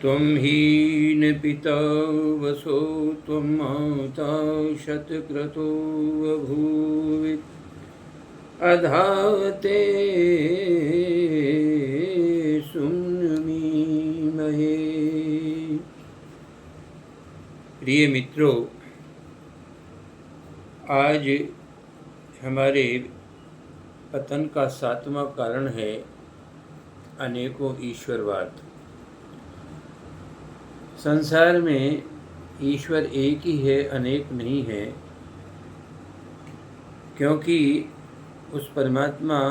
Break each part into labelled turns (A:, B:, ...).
A: त्वं हीन पिता वसो त्वं माता शतक्रतो बभूवित् अधाते सुम्नमीमहे। प्रिय मित्रों, आज हमारे पतन का 7वां कारण है अनेकों ईश्वरवाद। संसार में ईश्वर एक ही है, अनेक नहीं है, क्योंकि उस परमात्मा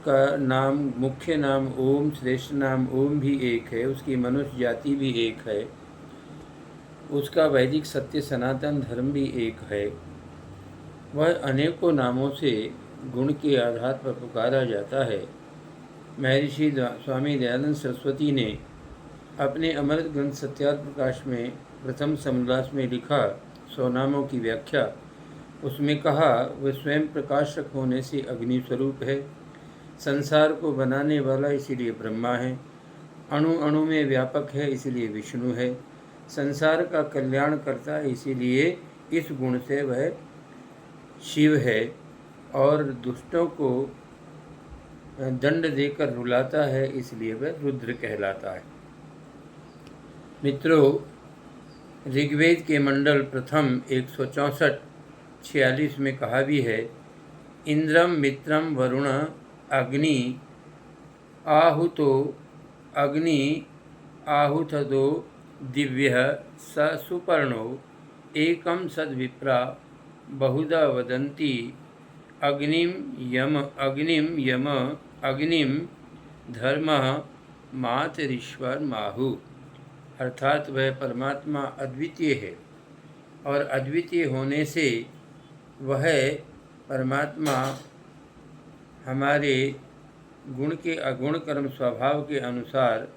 A: का नाम, मुख्य नाम ओम, श्रेष्ठ नाम ओम भी एक है, उसकी मनुष्य जाति भी एक है, उसका वैदिक सत्य सनातन धर्म भी एक है। वह अनेकों नामों से गुण के आधार पर पुकारा जाता है। महर्षि स्वामी दयानंद सरस्वती ने अपने अमृत ग्रंथ सत्यार्थ प्रकाश में प्रथम समोल्लास में लिखा 100 नामों की व्याख्या। उसमें कहा, वह स्वयं प्रकाशक होने से अग्नि स्वरूप है, संसार को बनाने वाला इसीलिए ब्रह्मा है, अणु अणु में व्यापक है इसीलिए विष्णु है, संसार का कल्याण करता है इसीलिए इस गुण से वह शिव है, और दुष्टों को दंड देकर रुलाता है इसलिए वह रुद्र कहलाता है। मित्रों, ऋग्वेद के मंडल प्रथम 164-46 में कहा भी है, इंद्रम मित्रम वरुण अग्नि आहुतो अग्नि आहुतदो दिव्य स सुपर्णो एकम सद्विप्रा बहुधा वदन्ति अग्निम यम अग्निम धर्म मातरीश्वर माहु। अर्थात वह परमात्मा अद्वितीय है, और अद्वितीय होने से वह परमात्मा हमारे गुण के अगुण कर्म स्वभाव के अनुसार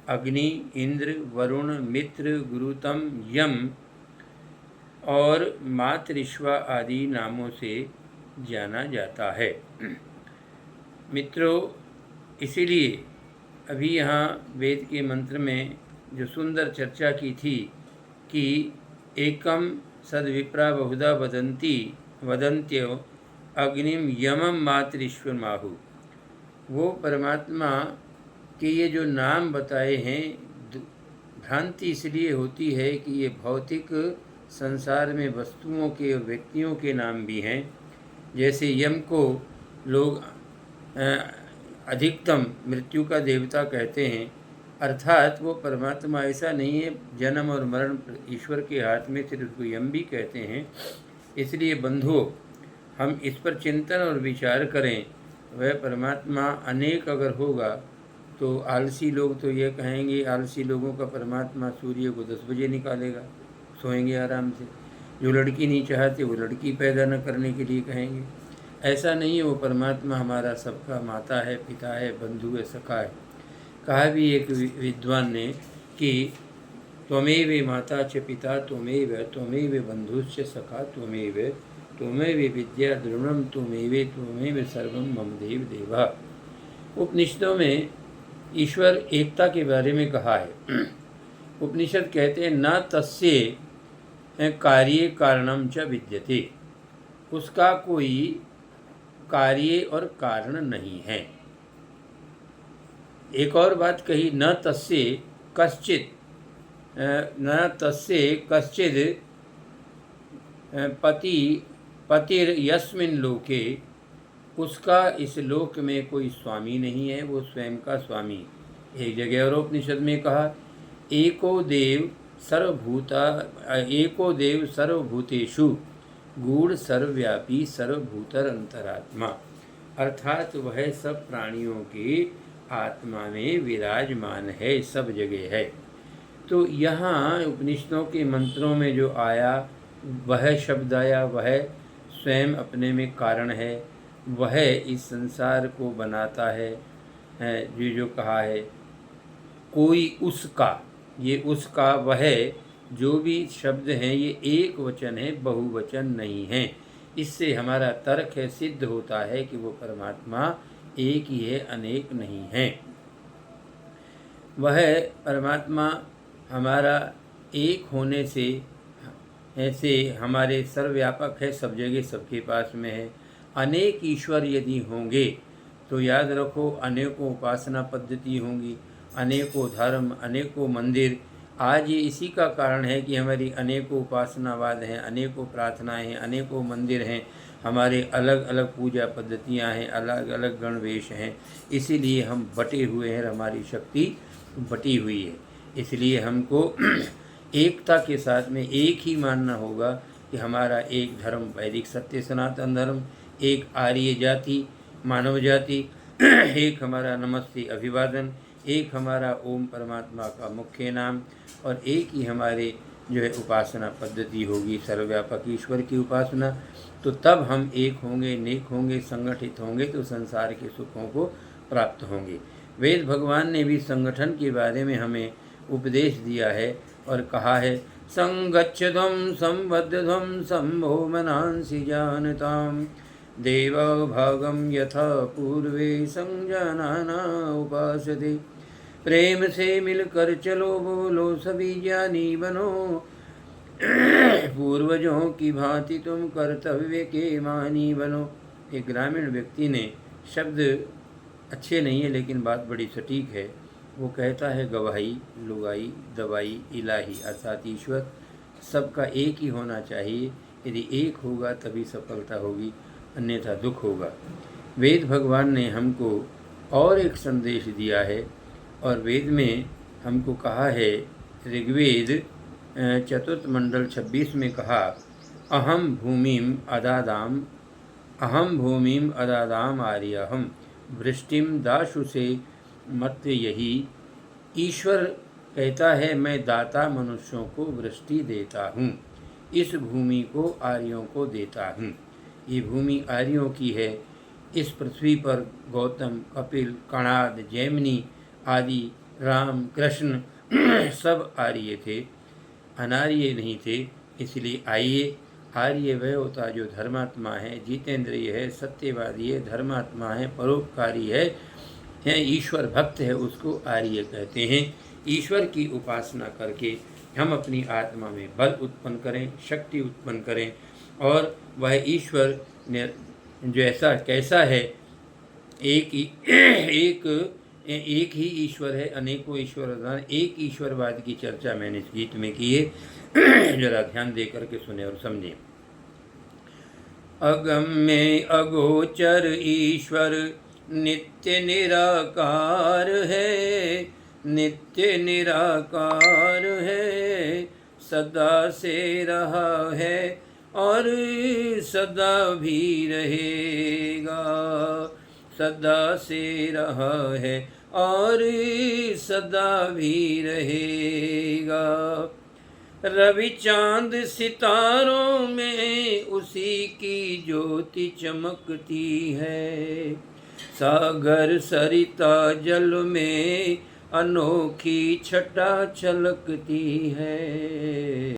A: अग्नि, इंद्र, वरुण, मित्र, गुरुतम, यम और मातृश्वा आदि नामों से जाना जाता है। मित्रों, इसीलिए अभी यहाँ वेद के मंत्र में जो सुंदर चर्चा की थी कि एकम सद्विप्रा बहुधा वदन्त्यो अग्निम यमम मातरीश्वर माहु, वो परमात्मा के ये जो नाम बताए हैं, भ्रांति इसलिए होती है कि ये भौतिक संसार में वस्तुओं के और व्यक्तियों के नाम भी हैं। जैसे यम को लोग अधिकतम मृत्यु का देवता कहते हैं, अर्थात वो परमात्मा ऐसा नहीं है, जन्म और मरण ईश्वर के हाथ में, सिर्फ उसको यम भी कहते हैं। इसलिए बंधुओं, हम इस पर चिंतन और विचार करें। वह परमात्मा अनेक अगर होगा तो आलसी लोग तो ये कहेंगे, आलसी लोगों का परमात्मा सूर्य को 10 बजे निकालेगा, सोएंगे आराम से। जो लड़की नहीं चाहते वो लड़की पैदा न करने के लिए कहेंगे। ऐसा नहीं है, वो परमात्मा हमारा सबका माता है, पिता है, बंधु है, सखा है। कहा भी एक विद्वान ने कि त्वमेव माता च पिता त्वमेव बंधुश्च सखा त्वमेव विद्या द्रोणम त्वमेव सर्वम मम देव देवा। उपनिषदों में ईश्वर एकता के बारे में कहा है। उपनिषद कहते हैं, न तस्य कार्ये कारणम च विद्यते, उसका कोई कार्य और कारण नहीं है। एक और बात कही, न तस्य कश्चित् पतिर्यस्मिन् लोके, उसका इस लोक में कोई स्वामी नहीं है, वो स्वयं का स्वामी। एक जगह और उपनिषद में कहा, एको देव सर्वभूतेषु गूढ़ सर्वव्यापी सर्वभूतर अंतरात्मा, अर्थात वह सब प्राणियों की आत्मा में विराजमान है, सब जगह है। तो यहाँ उपनिषदों के मंत्रों में जो आया, वह शब्द आया, वह स्वयं अपने में कारण है, वह इस संसार को बनाता है। जो कहा है, कोई उसका, ये उसका, वह, जो भी शब्द हैं ये एक वचन है, बहुवचन नहीं है। इससे हमारा तर्क है सिद्ध होता है कि वो परमात्मा एक ही है, अनेक नहीं है। वह परमात्मा हमारा एक होने से ऐसे हमारे सर्वव्यापक है, सब जगह सबके पास में है। अनेक ईश्वर यदि होंगे तो याद रखो अनेकों उपासना पद्धति होंगी, अनेकों धर्म, अनेकों मंदिर। आज ये इसी का कारण है कि हमारी अनेकों उपासनावाद हैं, अनेकों प्रार्थनाएं हैं, अनेकों मंदिर हैं, हमारे अलग अलग पूजा पद्धतियां हैं, अलग अलग गणवेश हैं। इसीलिए हम बटे हुए हैं, हमारी शक्ति बटी हुई है। इसलिए हमको एकता के साथ में एक ही मानना होगा कि हमारा एक धर्म वैदिक सत्य सनातन धर्म, एक आर्य जाति मानव जाति, एक हमारा नमस्ते अभिवादन, एक हमारा ओम परमात्मा का मुख्य नाम, और एक ही हमारे जो है उपासना पद्धति होगी सर्वव्यापक ईश्वर की उपासना। तो तब हम एक होंगे, नेक होंगे, संगठित होंगे, तो संसार के सुखों को प्राप्त होंगे। वेद भगवान ने भी संगठन के बारे में हमें उपदेश दिया है और कहा है, संगच्छध्वं संबद्धध्वं संभो मनांसि जानताम देव भागम यथा पूर्वे संजानाना उपासते। प्रेम से मिलकर चलो, बोलो सभी ज्ञानी बनो, पूर्वजों की भांति तुम कर्तव्य के मानी बनो। एक ग्रामीण व्यक्ति ने शब्द अच्छे नहीं है लेकिन बात बड़ी सटीक है। वो कहता है, गवाही लुगाई दवाई इलाही, अर्थात ईश्वर सबका एक ही होना चाहिए। यदि एक होगा तभी सफलता होगी, अन्यथा दुख होगा। वेद भगवान ने हमको और एक संदेश दिया है, और वेद में हमको कहा है, ऋग्वेद चतुर्थ मंडल 26 में कहा, अहम भूमिम अदादाम आर्यहम वृष्टिम दाशु से मत। यही ईश्वर कहता है, मैं दाता मनुष्यों को वृष्टि देता हूँ, इस भूमि को आर्यों को देता हूँ। ये भूमि आर्यों की है। इस पृथ्वी पर गौतम, कपिल, कणाद, जैमिनी आदि, राम, कृष्ण सब आर्य थे, अनार्य नहीं थे। इसलिए आइए, आर्य वह होता जो धर्मात्मा है, जितेंद्रिय है, सत्यवादी है, धर्मात्मा है, परोपकारी है, ईश्वर भक्त है, उसको आर्य कहते हैं। ईश्वर की उपासना करके हम अपनी आत्मा में बल उत्पन्न करें, शक्ति उत्पन्न करें, और वह ईश्वर जैसा कैसा है, एक ही ईश्वर है, अनेकों ईश्वर, एक ईश्वरवाद की चर्चा मैंने इस गीत में की है। जरा ध्यान दे करके सुने और समझें। अगम्य अगोचर ईश्वर नित्य निराकार है, नित्य निराकार है, सदा से रहा है और सदा भी रहेगा, सदा से रहा है और सदा भी रहेगा। रवि चांद सितारों में उसी की ज्योति चमकती है, सागर सरिता जल में अनोखी छटा छलकती है।